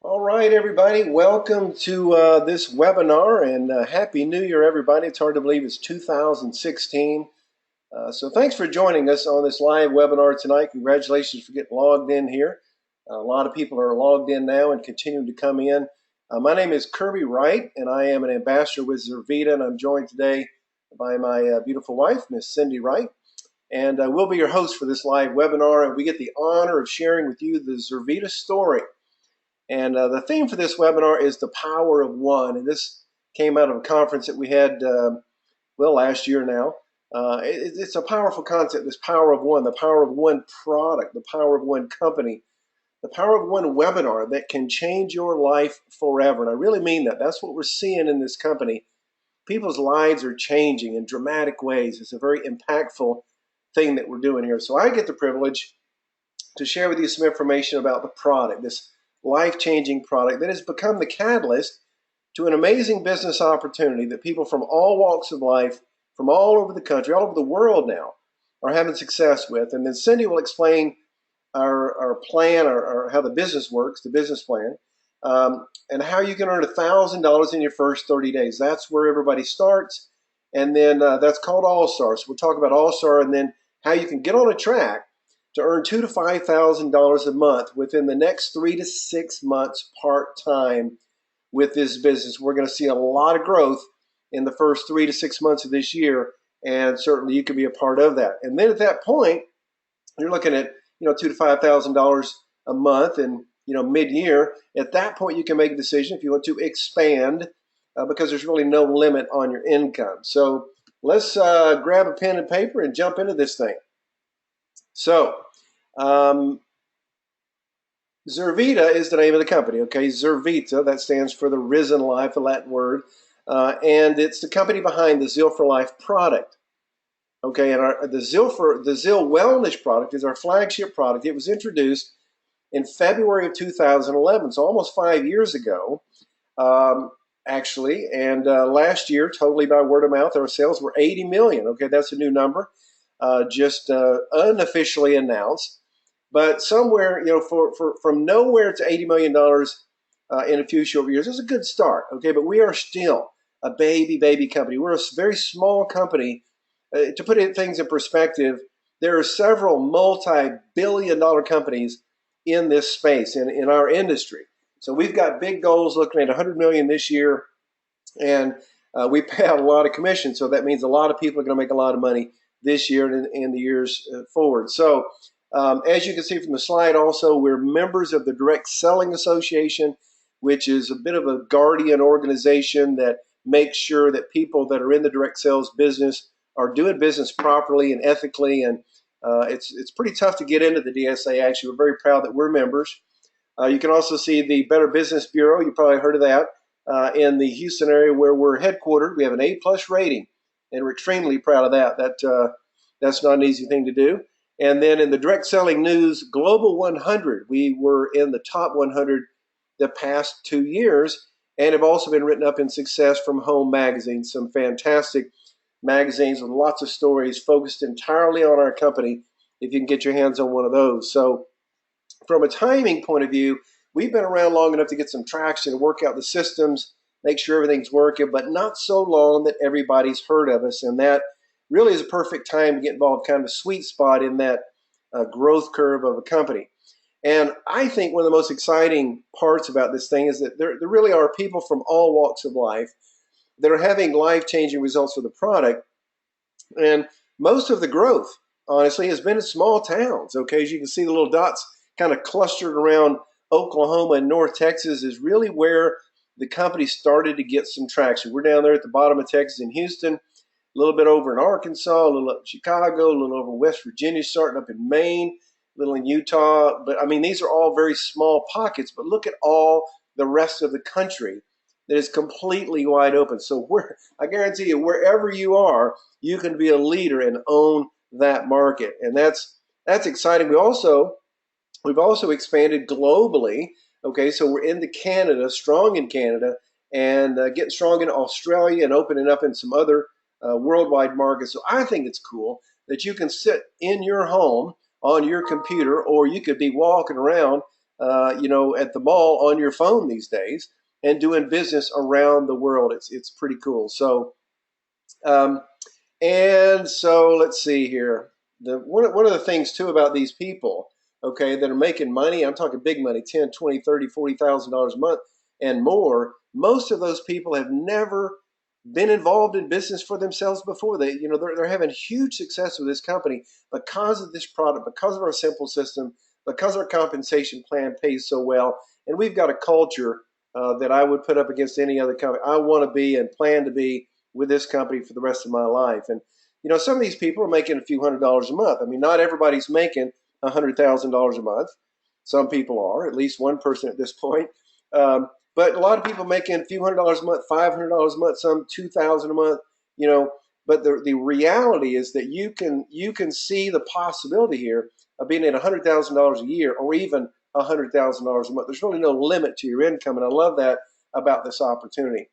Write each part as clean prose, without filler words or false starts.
All right, everybody, welcome to this webinar and Happy New Year, everybody. It's hard to believe it's 2016. So thanks for joining us on this live webinar tonight. Congratulations for getting logged in here. A lot of people are logged in now and continuing to come in. My name is Kirby Wright, and I am an ambassador with Zurvita, and I'm joined today by my beautiful wife, Miss Cindy Wright. And we'll be your host for this live webinar, and we get the honor of sharing with you the Zurvita story. And the theme for this webinar is the power of one. And this came out of a conference that we had, last year now. It's a powerful concept, this power of one, the power of one product, the power of one company, the power of one webinar that can change your life forever. And I really mean that. That's what we're seeing in this company. People's lives are changing in dramatic ways. It's a very impactful thing that we're doing here. So I get the privilege to share with you some information about the product, this life-changing product that has become the catalyst to an amazing business opportunity that people from all walks of life, from all over the country, all over the world now, are having success with. And then Cindy will explain our plan, or how the business works, the business plan, and how you can earn $1,000 in your first 30 days. That's where everybody starts. And then that's called All-Star. So we'll talk about All-Star and then how you can get on a track to earn $2,000 to $5,000 a month within the next 3 to 6 months part-time with this business. We're going to see a lot of growth in the first 3 to 6 months of this year, and certainly you can be a part of that. And then at that point, you're looking at $2,000 to $5,000 a month, and mid-year. At that point, you can make a decision if you want to expand, because there's really no limit on your income. So let's grab a pen and paper and jump into this thing. So, Zurvita is the name of the company, okay? Zurvita, that stands for the risen life, a Latin word. And it's the company behind the Zeal for Life product. Okay, and the Zeal Wellness product is our flagship product. It was introduced in February of 2011, so almost 5 years ago, actually. And last year, totally by word of mouth, our sales were 80 million. Okay, that's a new number, just unofficially announced. But somewhere, from nowhere to $80 million in a few short years is a good start. Okay, but we are still a baby company. We're a very small company. To put things in perspective, there are several multi-billion-dollar companies in this space, in our industry. So we've got big goals looking at 100 million this year, and we pay out a lot of commission. So that means a lot of people are going to make a lot of money this year and in the years forward. So as you can see from the slide also, we're members of the Direct Selling Association, which is a bit of a guardian organization that makes sure that people that are in the direct sales business are doing business properly and ethically. And it's pretty tough to get into the DSA. Actually, we're very proud that we're members. You can also see the Better Business Bureau. You probably heard of that, in the Houston area where we're headquartered. We have an A+ rating, and we're extremely proud of that. That's not an easy thing to do. And then in the Direct Selling News Global 100, we were in the top 100 the past 2 years, and have also been written up in Success from Home magazine, some fantastic magazines with lots of stories focused entirely on our company, if you can get your hands on one of those. So from a timing point of view, we've been around long enough to get some traction, work out the systems, make sure everything's working, but not so long that everybody's heard of us. And that really is a perfect time to get involved, kind of a sweet spot in that growth curve of a company. And I think one of the most exciting parts about this thing is that there really are people from all walks of life that are having life-changing results with the product. And most of the growth, honestly, has been in small towns. Okay, as you can see, the little dots kind of clustered around Oklahoma and North Texas is really where the company started to get some traction. We're down there at the bottom of Texas in Houston, a little bit over in Arkansas, a little up in Chicago, a little over West Virginia, starting up in Maine, a little in Utah. But I mean, these are all very small pockets, but look at all the rest of the country that is completely wide open. So I guarantee you, wherever you are, you can be a leader and own that market. And that's exciting. We've also expanded globally. Okay, so we're into Canada, strong in Canada, and getting strong in Australia and opening up in some other worldwide markets. So I think it's cool that you can sit in your home on your computer, or you could be walking around at the mall on your phone these days and doing business around the world. It's pretty cool. Um, and so let's see here. One of the things too about these people, okay, that are making money, I'm talking big money, 10, 20, 30, $40,000 a month and more. Most of those people have never been involved in business for themselves before. They're having huge success with this company because of this product, because of our simple system, because our compensation plan pays so well, and we've got a culture that I would put up against any other company. I want to be and plan to be with this company for the rest of my life. And some of these people are making a few $100s a month. I mean, not everybody's making $100,000 a month. Some people are, at least one person at this point. But a lot of people making a few $100s a month, $500 a month, some $2,000 a month. But the reality is that you can see the possibility here of being at $100,000 a year or even $100,000 a month. There's really no limit to your income, and I love that about this opportunity.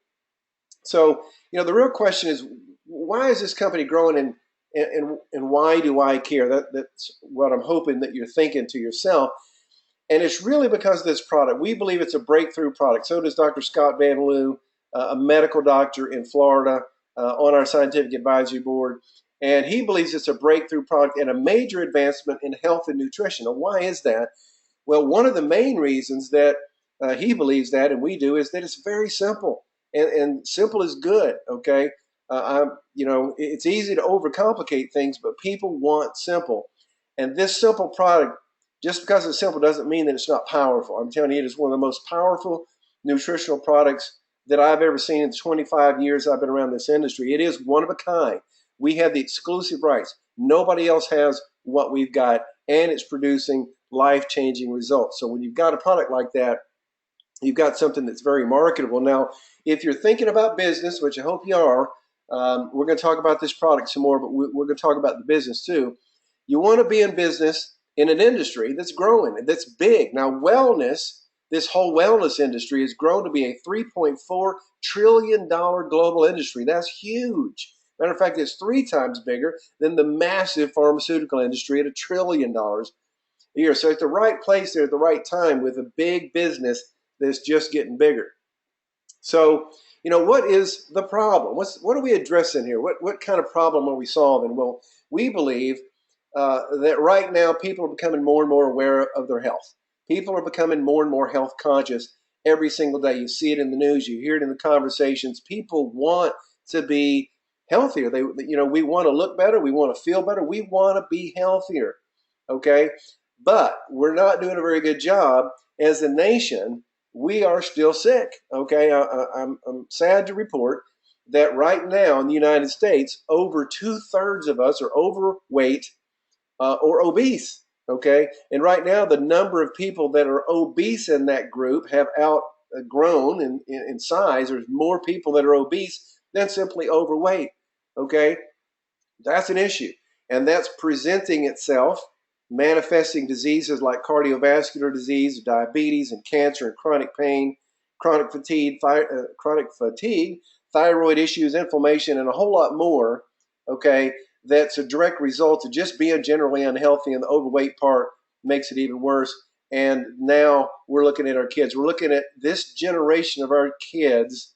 So, the real question is, why is this company growing, and why do I care? That's what I'm hoping that you're thinking to yourself. And it's really because of this product. We believe it's a breakthrough product. So does Dr. Scott Van Loo, a medical doctor in Florida, on our scientific advisory board. And he believes it's a breakthrough product and a major advancement in health and nutrition. Now, why is that? Well, one of the main reasons that he believes that, and we do, is that it's very simple. And simple is good, okay? It's easy to overcomplicate things, but people want simple. And this simple product, just because it's simple doesn't mean that it's not powerful. I'm telling you, it is one of the most powerful nutritional products that I've ever seen in the 25 years I've been around this industry. It is one of a kind. We have the exclusive rights. Nobody else has what we've got, and it's producing life-changing results. So when you've got a product like that, you've got something that's very marketable. Now, if you're thinking about business, which I hope you are, we're going to talk about this product some more, but we're going to talk about the business too. You want to be in business in an industry that's growing, that's big. Now, wellness, this whole wellness industry has grown to be a $3.4 trillion global industry. That's huge. Matter of fact, it's 3 times bigger than the massive pharmaceutical industry at $1 trillion a year. So at the right place there at the right time with a big business that's just getting bigger. So, what is the problem? What are we addressing here? What kind of problem are we solving? Well, we believe that right now people are becoming more and more aware of their health. People are becoming more and more health conscious every single day. You see it in the news, you hear it in the conversations. People want to be healthier. We want to look better, we want to feel better, we want to be healthier. Okay, but we're not doing a very good job as a nation. We are still sick. Okay, I'm sad to report that right now in the United States, over 2/3 of us are overweight or obese. Okay, and right now the number of people that are obese in that group have outgrown in size. There's more people that are obese than simply overweight. Okay, that's an issue, and that's presenting itself, manifesting diseases like cardiovascular disease, diabetes, and cancer, and chronic pain, chronic fatigue, thyroid issues, inflammation, and a whole lot more. Okay, that's a direct result of just being generally unhealthy, and the overweight part makes it even worse. And now we're looking at our kids. We're looking at this generation of our kids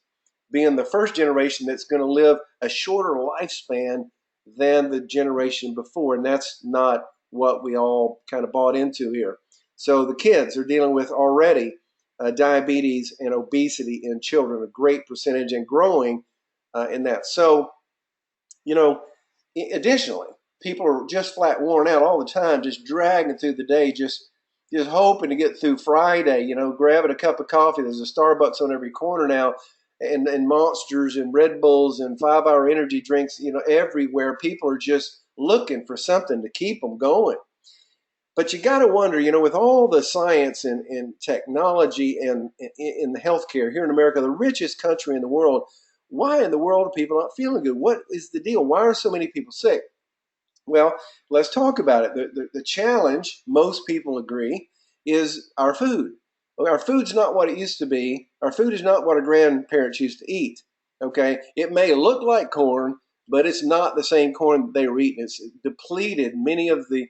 being the first generation that's going to live a shorter lifespan than the generation before. And that's not what we all kind of bought into here. So the kids are dealing with already diabetes and obesity in children, a great percentage, and growing in that. So, additionally, people are just flat worn out all the time, just dragging through the day, just hoping to get through Friday, grabbing a cup of coffee. There's a Starbucks on every corner now, and Monsters and Red Bulls and 5-hour energy drinks, everywhere. People are just looking for something to keep them going. But you got to wonder, with all the science and technology and in the healthcare here in America, the richest country in the world, why in the world are people not feeling good? What is the deal? Why are so many people sick? Well, let's talk about it. The challenge, most people agree, is our food. Our food's not what it used to be. Our food is not what our grandparents used to eat. Okay, it may look like corn, but it's not the same corn that they were eating. It's depleted many of the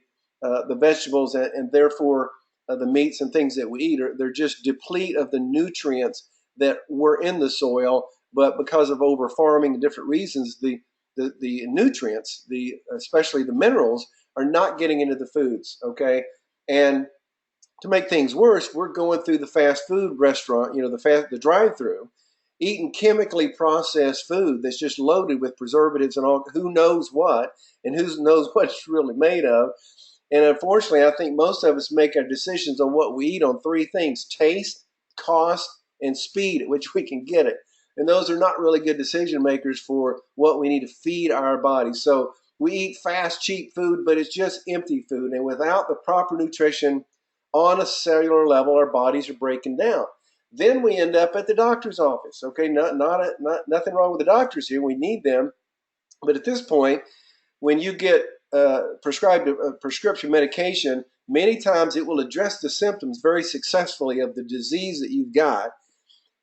vegetables, and therefore the meats and things that we eat, they're just deplete of the nutrients that were in the soil, but because of over farming and different reasons, the nutrients, especially the minerals, are not getting into the foods. Okay, and to make things worse, we're going through the fast food restaurant, the drive-through, eating chemically processed food that's just loaded with preservatives and all who knows what, and who knows what it's really made of. And unfortunately, I think most of us make our decisions on what we eat on three things: taste, cost, and speed at which we can get it. And those are not really good decision makers for what we need to feed our bodies. So we eat fast, cheap food, but it's just empty food. And without the proper nutrition on a cellular level, our bodies are breaking down. Then we end up at the doctor's office. Okay, nothing wrong with the doctors here. We need them. But at this point, when you get prescribed a prescription medication, many times it will address the symptoms very successfully of the disease that you've got,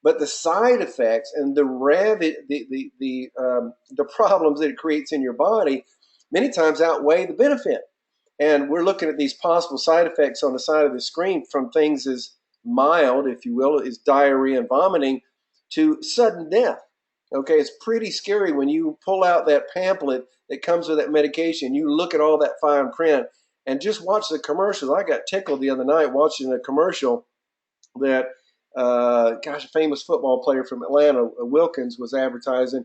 but the side effects and the problems that it creates in your body many times outweigh the benefit. And we're looking at these possible side effects on the side of the screen, from things as mild, if you will, as diarrhea and vomiting, to sudden death. Okay, it's pretty scary when you pull out that pamphlet that comes with that medication. You look at all that fine print and just watch the commercials. I got tickled the other night watching a commercial that, a famous football player from Atlanta, Wilkins, was advertising.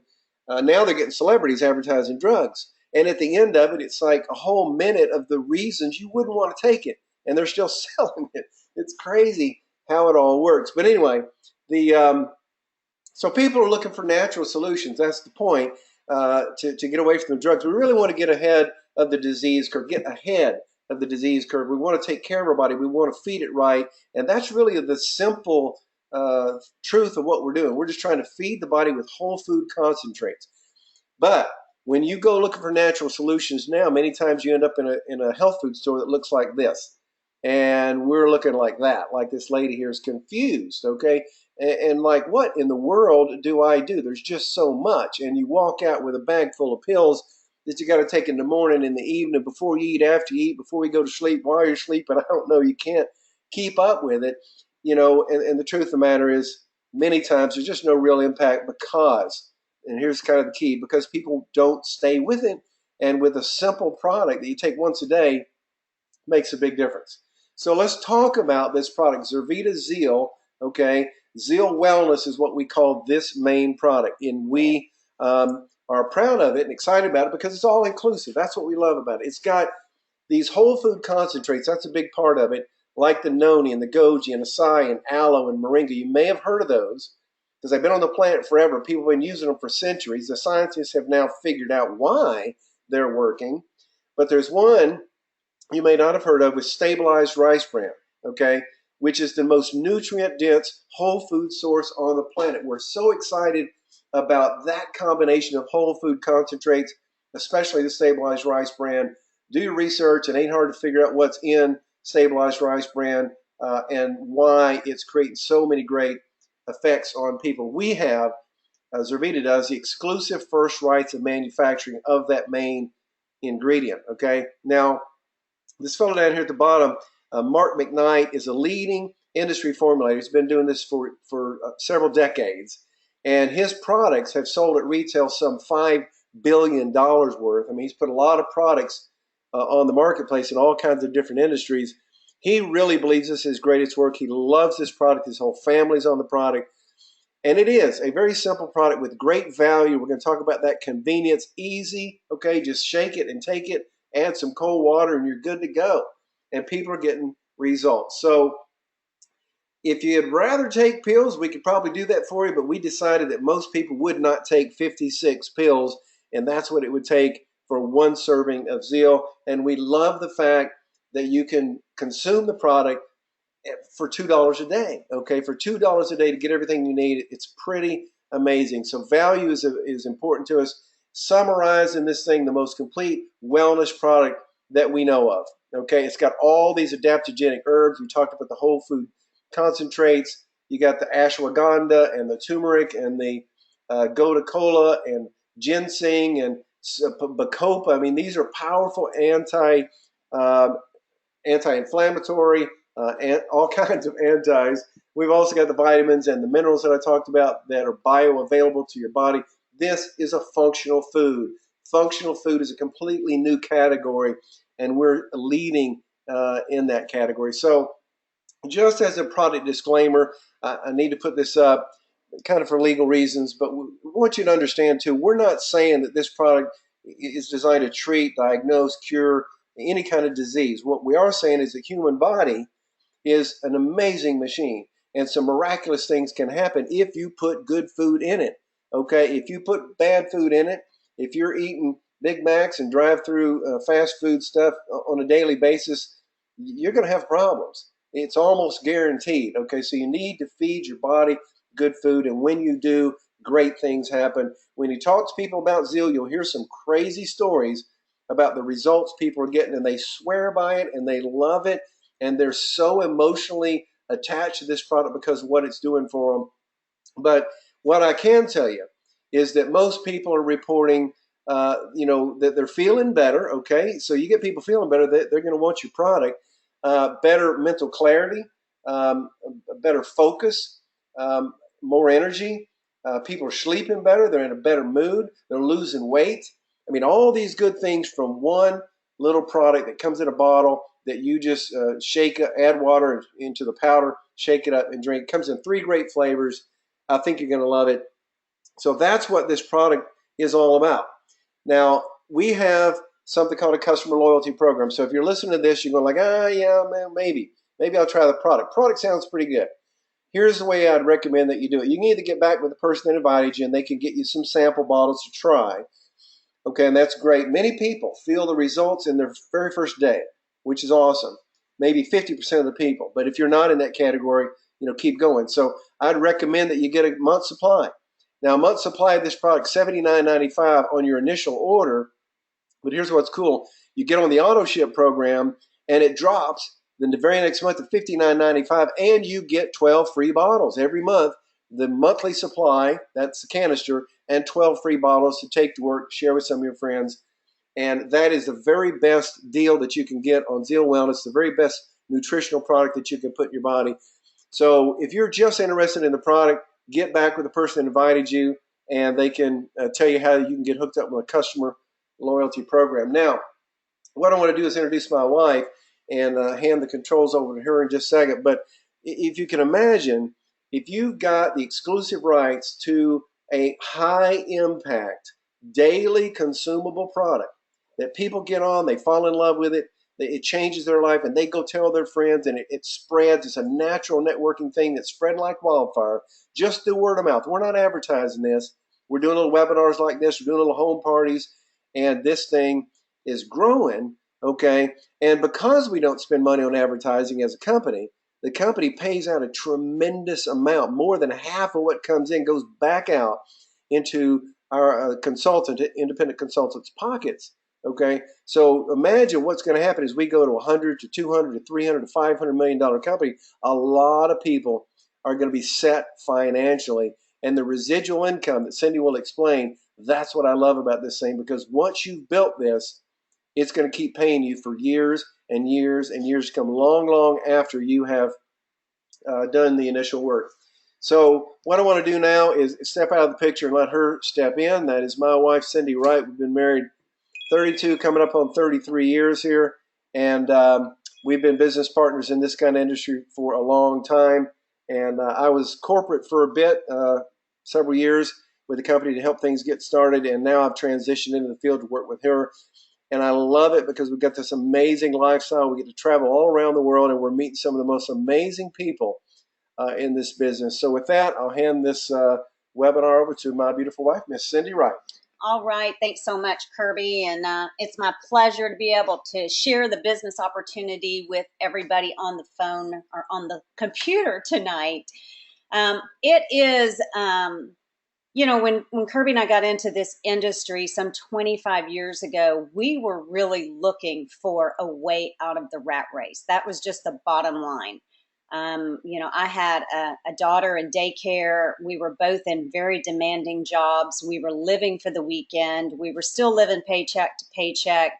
Now they're getting celebrities advertising drugs. And at the end of it, it's like a whole minute of the reasons you wouldn't want to take it. And they're still selling it. It's crazy how it all works. But anyway, so people are looking for natural solutions. That's the point, to get away from the drugs. We really want to get ahead of the disease curve, We want to take care of our body. We want to feed it right. And that's really the simple truth of what we're doing. We're just trying to feed the body with whole food concentrates. But when you go looking for natural solutions now, many times you end up in a health food store that looks like this. And we're looking like that, like this lady here is confused, okay? And like, what in the world do I do? There's just so much. And you walk out with a bag full of pills that you got to take in the morning, in the evening, before you eat, after you eat, before you go to sleep, while you're sleeping. I don't know. You can't keep up with it, and the truth of the matter is, many times there's just no real impact because, and here's kind of the key, because people don't stay with it. And with a simple product that you take once a day makes a big difference. So let's talk about this product, Zurvita Zeal, okay? Zeal Wellness is what we call this main product. And we are proud of it and excited about it because it's all inclusive. That's what we love about it. It's got these whole food concentrates. That's a big part of it, like the noni and the goji and acai and aloe and moringa. You may have heard of those because they've been on the planet forever. People have been using them for centuries. The scientists have now figured out why they're working. But there's one you may not have heard of with stabilized rice bran, okay, which is the most nutrient-dense whole food source on the planet. We're so excited about that combination of whole food concentrates, especially the stabilized rice bran. Do your research. It ain't hard to figure out what's in stabilized rice bran and why it's creating so many great effects on people. We have, Zurvita does, the exclusive first rights of manufacturing of that main ingredient, okay? Now, this fellow down here at the bottom, Mark McKnight, is a leading industry formulator. He's been doing this for several decades. And his products have sold at retail some $5 billion worth. I mean, he's put a lot of products on the marketplace in all kinds of different industries. He really believes this is his greatest work. He loves this product. His whole family's on the product. And it is a very simple product with great value. We're going to talk about that convenience. Easy, okay? Just shake it and take it. Add some cold water and you're good to go. And people are getting results. So if you'd rather take pills, we could probably do that for you, but we decided that most people would not take 56 pills, and that's what it would take for one serving of Zeal. And we love the fact that you can consume the product for $2 a day, okay? For $2 a day to get everything you need, it's pretty amazing. So value is important to us. Summarizing this thing, the most complete wellness product that we know of. Okay, it's got all these adaptogenic herbs. We talked about the whole food concentrates. You got the ashwagandha and the turmeric and the gotu kola and ginseng and bacopa. I mean, these are powerful anti-inflammatory, and all kinds of antis. We've also got the vitamins and the minerals that I talked about that are bioavailable to your body. This is a functional food. Functional food is a completely new category, and we're leading in that category. So, just as a product disclaimer, I need to put this up kind of for legal reasons, but we want you to understand too, we're not saying that this product is designed to treat, diagnose, cure any kind of disease. What we are saying is the human body is an amazing machine, and some miraculous things can happen if you put good food in it. Okay, if you put bad food in it, if you're eating Big Macs and drive-through fast food stuff on a daily basis, you're going to have problems. It's almost guaranteed. Okay, so you need to feed your body good food, and when you do, great things happen. When you talk to people about Zeal, you'll hear some crazy stories about the results people are getting, and they swear by it and they love it, and they're so emotionally attached to this product because of what it's doing for them. But what I can tell you is that most people are reporting, that they're feeling better. Okay, so you get people feeling better, they're going to want your product. Better mental clarity, a better focus, more energy. People are sleeping better. They're in a better mood. They're losing weight. I mean, all these good things from one little product that comes in a bottle that you just shake, add water into the powder, shake it up and drink. It comes in 3 great flavors. I think you're going to love it. So that's what this product is all about. Now, we have something called a customer loyalty program. So if you're listening to this, you're going like, yeah, man, maybe I'll try the product. Product sounds pretty good. Here's the way I'd recommend that you do it. You can either get back with the person that invited you, and they can get you some sample bottles to try. Okay, and that's great. Many people feel the results in their very first day, which is awesome. Maybe 50% of the people. But if you're not in that category, keep going. So I'd recommend that you get a month's supply. Now, a month's supply of this product, $79.95 on your initial order. But here's what's cool. You get on the auto ship program, and it drops. Then the very next month to $59.95, and you get 12 free bottles every month. The monthly supply, that's the canister, and 12 free bottles to take to work, share with some of your friends. And that is the very best deal that you can get on Zeal Wellness, the very best nutritional product that you can put in your body. So if you're just interested in the product, get back with the person that invited you, and they can tell you how you can get hooked up with a customer loyalty program. Now, what I want to do is introduce my wife and hand the controls over to her in just a second. But if you can imagine, if you've got the exclusive rights to a high impact, daily consumable product that people get on, they fall in love with it, it changes their life, and they go tell their friends, and it spreads. It's a natural networking thing that's spread like wildfire, just through word of mouth. We're not advertising this. We're doing little webinars like this. We're doing little home parties, and this thing is growing, okay? And because we don't spend money on advertising as a company, the company pays out a tremendous amount. More than half of what comes in goes back out into our independent consultants' pockets. Okay, so imagine what's going to happen as we go to 100 to 200 to 300 to $500 million company. A lot of people are going to be set financially, and the residual income that Cindy will explain, that's what I love about this thing, because once you've built this, it's going to keep paying you for years and years and years to come, long, long after you have done the initial work. So what I want to do now is step out of the picture and let her step in. That is my wife, Cindy Wright. We've been married 32, coming up on 33 years here, and we've been business partners in this kind of industry for a long time. And I was corporate for a bit, several years with the company to help things get started, and now I've transitioned into the field to work with her. And I love it because we've got this amazing lifestyle. We get to travel all around the world, and we're meeting some of the most amazing people in this business. So with that, I'll hand this webinar over to my beautiful wife, Miss Cindy Wright. All right. Thanks so much, Kirby. And it's my pleasure to be able to share the business opportunity with everybody on the phone or on the computer tonight. It is, when Kirby and I got into this industry some 25 years ago, we were really looking for a way out of the rat race. That was just the bottom line. I had a daughter in daycare. We were both in very demanding jobs. We were living for the weekend. We were still living paycheck to paycheck.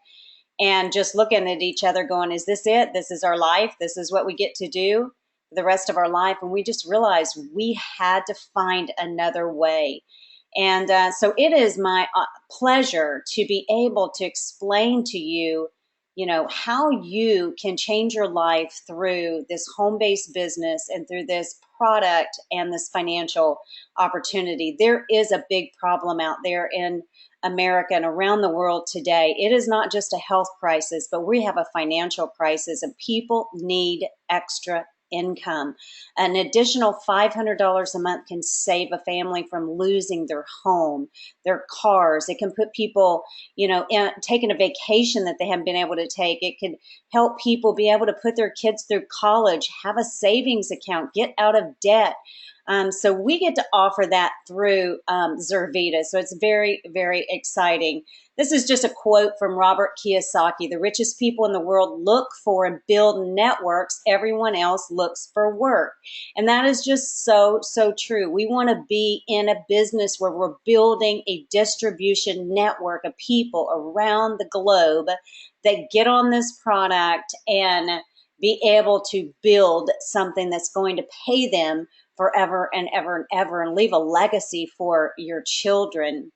and just looking at each other going, is this it? This is our life. This is what we get to do for the rest of our life. And we just realized we had to find another way. And so it is my pleasure to be able to explain to you, how you can change your life through this home-based business and through this product and this financial opportunity. There is a big problem out there in America and around the world today. It is not just a health crisis, but we have a financial crisis, and people need extra income. An additional $500 a month can save a family from losing their home, their cars. It can put people, taking a vacation that they haven't been able to take. It can help people be able to put their kids through college, have a savings account, get out of debt. So we get to offer that through Zurvita. So it's very, very exciting. This is just a quote from Robert Kiyosaki. The richest people in the world look for and build networks. Everyone else looks for work. And that is just so, so true. We want to be in a business where we're building a distribution network of people around the globe that get on this product and be able to build something that's going to pay them forever and ever and ever, and leave a legacy for your children.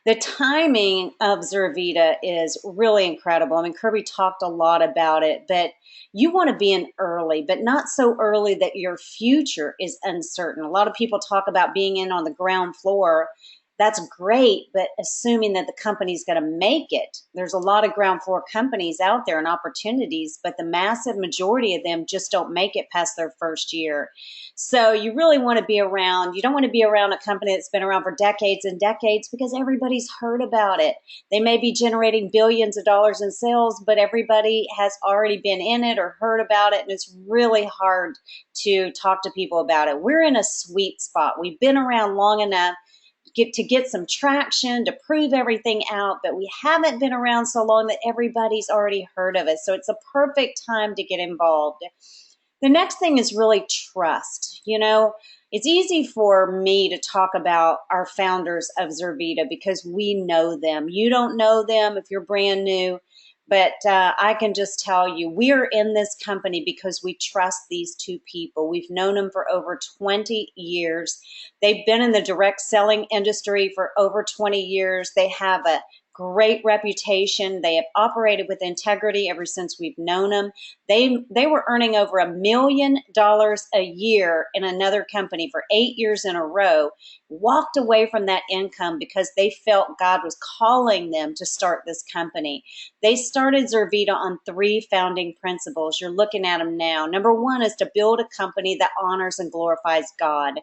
The timing of Zurvita is really incredible. I mean, Kirby talked a lot about it, but you want to be in early, but not so early that your future is uncertain. A lot of people talk about being in on the ground floor. That's great, but assuming that the company's going to make it. There's a lot of ground floor companies out there and opportunities, but the massive majority of them just don't make it past their first year. So you really want to be around. You don't want to be around a company that's been around for decades and decades, because everybody's heard about it. They may be generating billions of dollars in sales, but everybody has already been in it or heard about it, and it's really hard to talk to people about it. We're in a sweet spot. We've been around long enough to get some traction, to prove everything out, but we haven't been around so long that everybody's already heard of us. So it's a perfect time to get involved. The next thing is really trust. It's easy for me to talk about our founders of Zurvita because we know them. You don't know them if you're brand new, but I can just tell you, we're in this company because we trust these two people. We've known them for over 20 years. They've been in the direct selling industry for over 20 years. They have a great reputation. They have operated with integrity ever since we've known them. They were earning over $1 million a year in another company for 8 years in a row, walked away from that income because they felt God was calling them to start this company. They started Zurvita on 3 founding principles. You're looking at them now. Number 1 is to build a company that honors and glorifies God.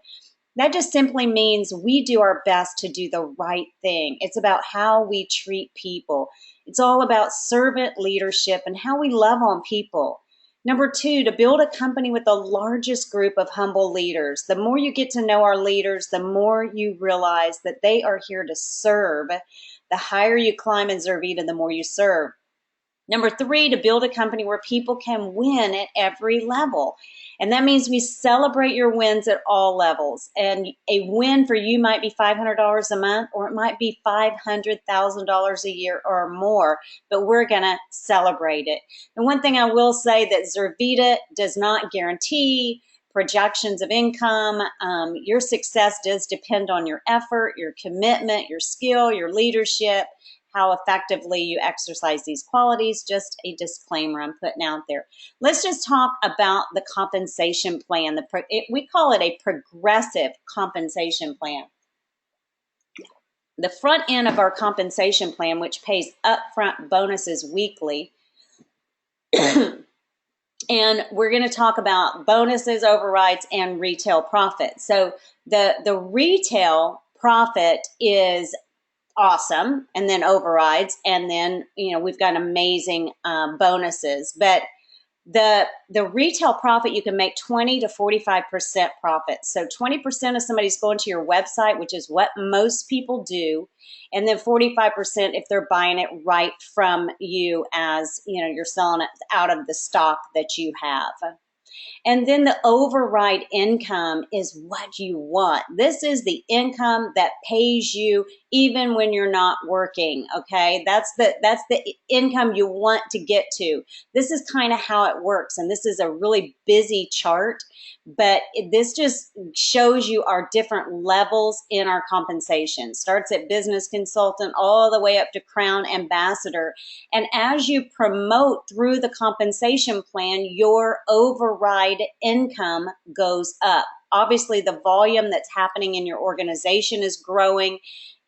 That just simply means we do our best to do the right thing. It's about how we treat people. It's all about servant leadership and how we love on people. Number 2, to build a company with the largest group of humble leaders. The more you get to know our leaders, the more you realize that they are here to serve. The higher you climb in Zurvita, the more you serve. Number 3, to build a company where people can win at every level. And that means we celebrate your wins at all levels. And a win for you might be $500 a month, or it might be $500,000 a year or more, but we're going to celebrate it. And one thing I will say, that Zurvita does not guarantee projections of income. Your success does depend on your effort, your commitment, your skill, your leadership, how effectively you exercise these qualities. Just a disclaimer I'm putting out there. Let's just talk about the compensation plan. We call it a progressive compensation plan. The front end of our compensation plan, which pays upfront bonuses weekly, and we're going to talk about bonuses, overrides, and retail profit. So the retail profit is awesome, and then overrides, and then we've got amazing bonuses. But the retail profit, you can make 20 to 45% profit. So 20% of somebody's going to your website, which is what most people do, and then 45% if they're buying it right from you, as you're selling it out of the stock that you have. And then the override income is what you want. This is the income that pays you even when you're not working. Okay. That's the income you want to get to. This is kind of how it works. And this is a really busy chart, but this just shows you our different levels in our compensation. Starts at business consultant all the way up to crown ambassador. And as you promote through the compensation plan, your override income goes up. Obviously, the volume that's happening in your organization is growing,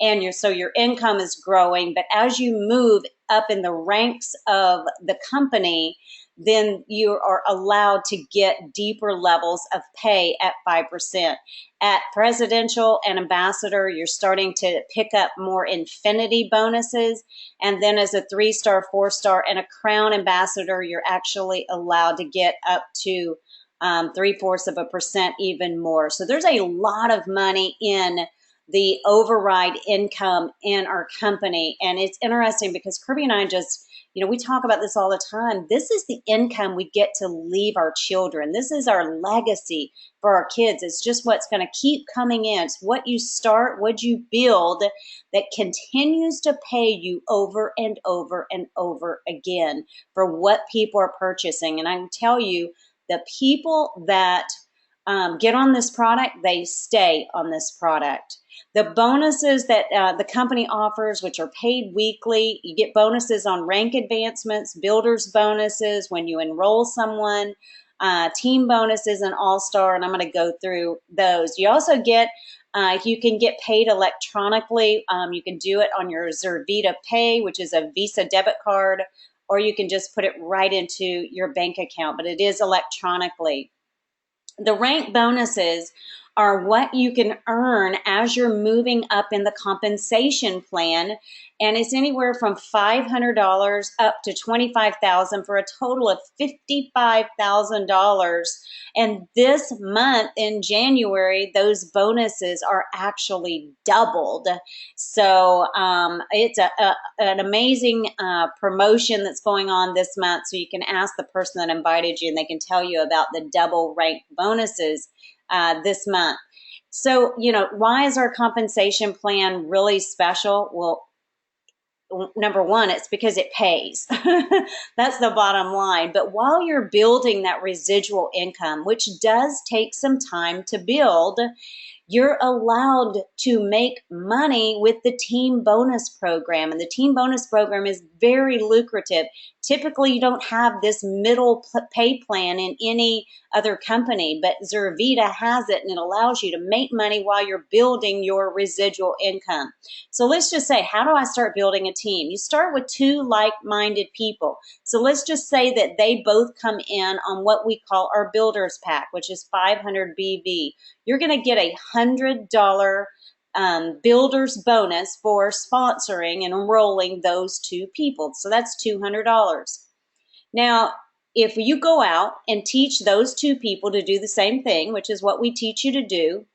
and your income is growing. But as you move up in the ranks of the company, then you are allowed to get deeper levels of pay at 5%. At presidential and ambassador, you're starting to pick up more infinity bonuses. And then as a 3-star, 4-star, and a crown ambassador, you're actually allowed to get up to 0.75% even more. So there's a lot of money in the override income in our company. And it's interesting because Kirby and I just, we talk about this all the time. This is the income we get to leave our children. This is our legacy for our kids. It's just what's going to keep coming in. It's what you start, what you build that continues to pay you over and over and over again for what people are purchasing. And I can tell you, the people that get on this product, they stay on this product. The bonuses that the company offers, which are paid weekly, you get bonuses on rank advancements, builders bonuses when you enroll someone, team bonuses, and all-star, and I'm going to go through those. You also get, you can get paid electronically. You can do it on your Zurvita Pay, which is a Visa debit card, or you can just put it right into your bank account, but it is electronically. The rank bonuses are what you can earn as you're moving up in the compensation plan. And it's anywhere from $500 up to $25,000 for a total of $55,000. And this month in January, those bonuses are actually doubled. So it's an amazing promotion that's going on this month. So you can ask the person that invited you and they can tell you about the double rank bonuses this month. So, why is our compensation plan really special? Well, number one, it's because it pays. That's the bottom line. But while you're building that residual income, which does take some time to build, you're allowed to make money with the team bonus program. And the team bonus program is very lucrative. Typically, you don't have this middle pay plan in any other company, but Zurvita has it, and it allows you to make money while you're building your residual income. So let's just say, how do I start building a team? You start with 2 like-minded people. So let's just say that they both come in on what we call our builders pack, which is 500 BV. You're going to get $100 builder's bonus for sponsoring and enrolling those 2 people. So that's $200. Now, if you go out and teach those 2 people to do the same thing, which is what we teach you to do,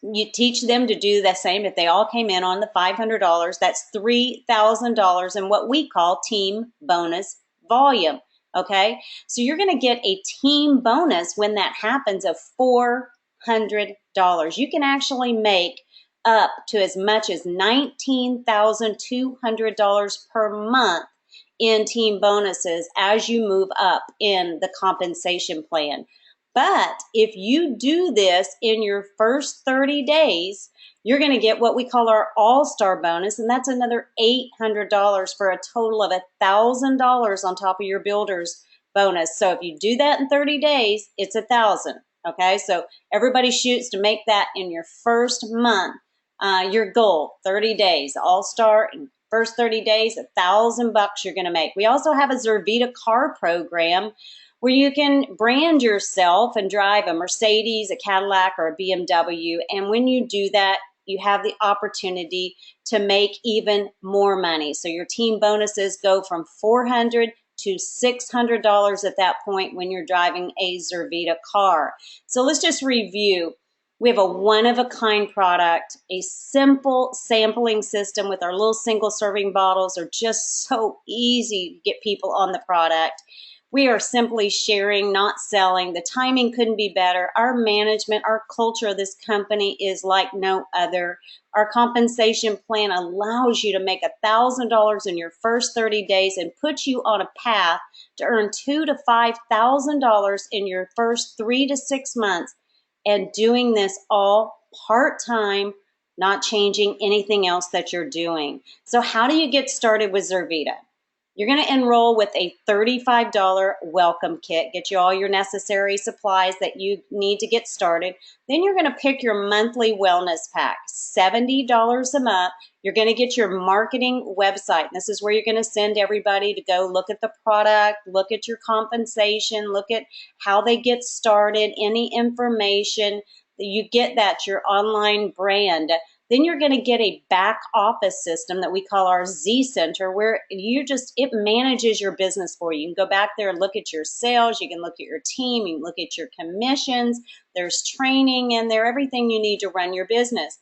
you teach them to do the same. If they all came in on the $500, that's $3,000 in what we call team bonus volume. Okay, so you're going to get a team bonus when that happens of $400. You can actually make up to as much as $19,200 per month in team bonuses as you move up in the compensation plan. But if you do this in your first 30 days, you're going to get what we call our all-star bonus, and that's another $800 for a total of $1,000 on top of your builder's bonus. So if you do that in 30 days, it's $1,000. Okay, so everybody shoots to make that in your first month. Your goal, 30 days, all-star, and first 30 days, $1,000 you're going to make. We also have a Zurvita car program where you can brand yourself and drive a Mercedes, a Cadillac, or a BMW. And when you do that, you have the opportunity to make even more money. So your team bonuses go from $400 to $600 at that point when you're driving a Zurvita car. So let's just review. We have a one-of-a-kind product. A simple sampling system with our little single-serving bottles are just so easy to get people on the product. We are simply sharing, not selling. The timing couldn't be better. Our management, our culture of this company is like no other. Our compensation plan allows you to make $1,000 in your first 30 days and puts you on a path to earn $2,000 to $5,000 in your first 3 to 6 months, and doing this all part-time, not changing anything else that you're doing. So how do you get started with Zurvita? You're going to enroll with a $35 welcome kit, get you all your necessary supplies that you need to get started. Then you're going to pick your monthly wellness pack, $70 a month. You're going to get your marketing website. This is where you're going to send everybody to go look at the product, look at your compensation, look at how they get started, any information. You get that, your online brand. Then you're going to get a back office system that we call our Z Center, where it manages your business for you. You can go back there and look at your sales. You can look at your team. You can look at your commissions. There's training in there, everything you need to run your business.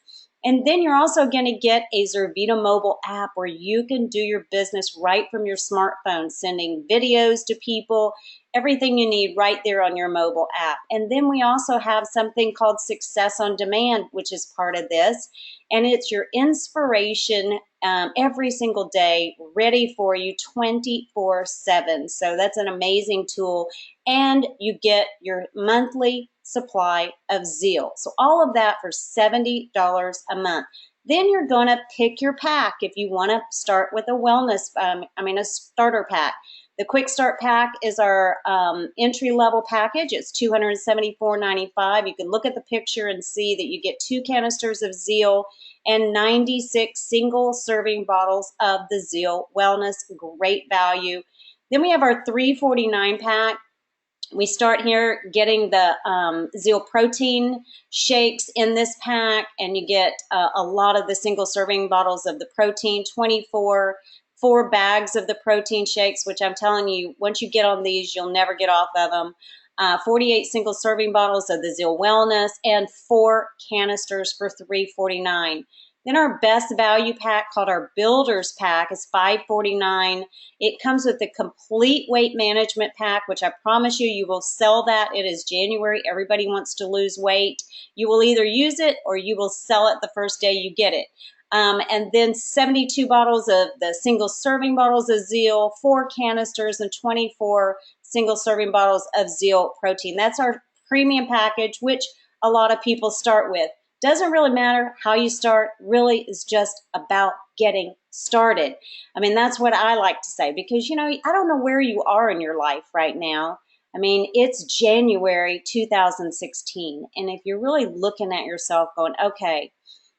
And then you're also going to get a Zurvita mobile app where you can do your business right from your smartphone, sending videos to people, everything you need right there on your mobile app. And then we also have something called Success on Demand, which is part of this. And it's your inspiration every single day, ready for you 24/7. So that's an amazing tool. And you get your monthly supply of Zeal. So all of that for $70 a month. Then you're going to pick your pack if you want to start with a starter pack. The Quick Start Pack is our entry-level package. It's $274.95. You can look at the picture and see that you get 2 canisters of Zeal and 96 single-serving bottles of the Zeal Wellness. Great value. Then we have our $349 pack. We start here getting the Zeal protein shakes in this pack, and you get a lot of the single serving bottles of the protein, 4 bags of the protein shakes, which I'm telling you, once you get on these, you'll never get off of them. 48 single serving bottles of the Zeal Wellness, and 4 canisters for $349. Then our best value pack, called our Builders Pack, is $549. It comes with the complete weight management pack, which I promise you, you will sell that. It is January. Everybody wants to lose weight. You will either use it or you will sell it the first day you get it. And then 72 bottles of the single serving bottles of Zeal, 4 canisters, and 24 single serving bottles of Zeal protein. That's our premium package, which a lot of people start with. Doesn't really matter how you start, really is just about getting started. I mean, that's what I like to say, because, I don't know where you are in your life right now. I mean, it's January 2016. And if you're really looking at yourself going, okay,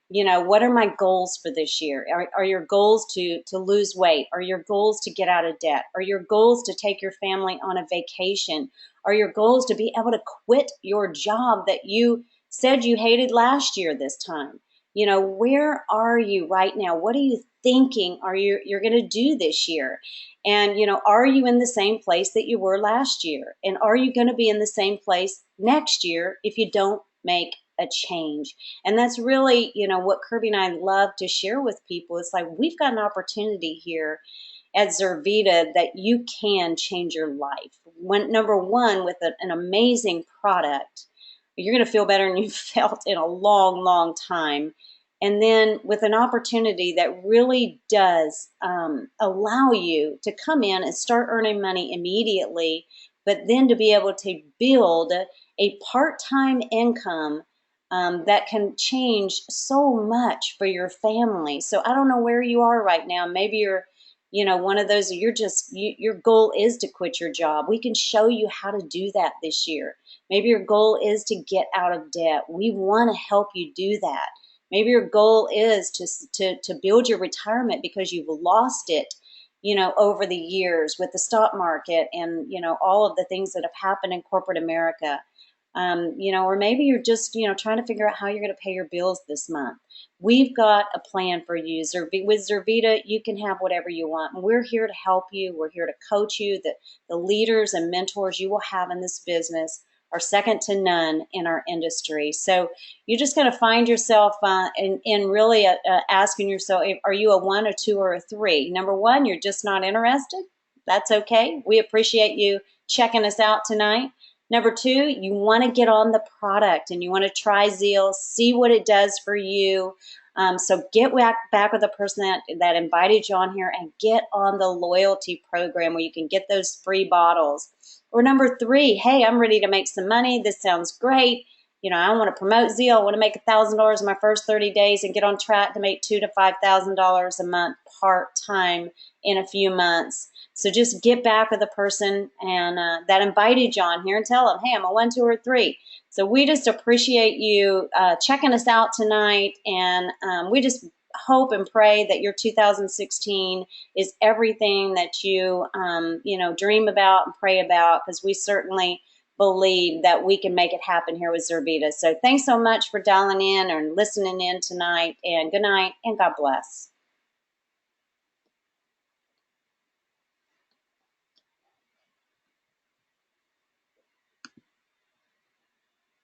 what are my goals for this year? Are your goals to lose weight? Are your goals to get out of debt? Are your goals to take your family on a vacation? Are your goals to be able to quit your job that you said you hated last year this time? Where are you right now? What are you thinking you're going to do this year? And, are you in the same place that you were last year? And are you going to be in the same place next year if you don't make a change? And that's really, what Kirby and I love to share with people. It's like, we've got an opportunity here at Zurvita that you can change your life. Number one, with an amazing product. You're going to feel better than you've felt in a long, long time. And then with an opportunity that really does allow you to come in and start earning money immediately, but then to be able to build a part-time income that can change so much for your family. So I don't know where you are right now. Maybe you're, one of those, your goal is to quit your job. We can show you how to do that this year. Maybe your goal is to get out of debt. We want to help you do that. Maybe your goal is to build your retirement because you've lost it, over the years with the stock market and, all of the things that have happened in corporate America. Or maybe you're just, trying to figure out how you're going to pay your bills this month. We've got a plan for you. With Zurvita, you can have whatever you want. And we're here to help you. We're here to coach you. The leaders and mentors you will have in this business are second to none in our industry. So you're just going to find yourself in really asking yourself, are you a 1, a 2, or a 3? Number 1, you're just not interested. That's okay. We appreciate you checking us out tonight. Number two, you want to get on the product and you want to try Zeal, see what it does for you. So get back with the person that invited you on here and get on the loyalty program where you can get those free bottles. Or number three, hey, I'm ready to make some money. This sounds great. I want to promote Zeal. I want to make $1,000 in my first 30 days and get on track to make $2,000 to $5,000 a month part-time in a few months. So just get back with the person and that invited you on here and tell them, hey, I'm a 1, 2, or 3. So we just appreciate you checking us out tonight, and we just hope and pray that your 2016 is everything that you dream about and pray about, because we certainly believe that we can make it happen here with Zurvita. So thanks so much for dialing in and listening in tonight, and good night and God bless.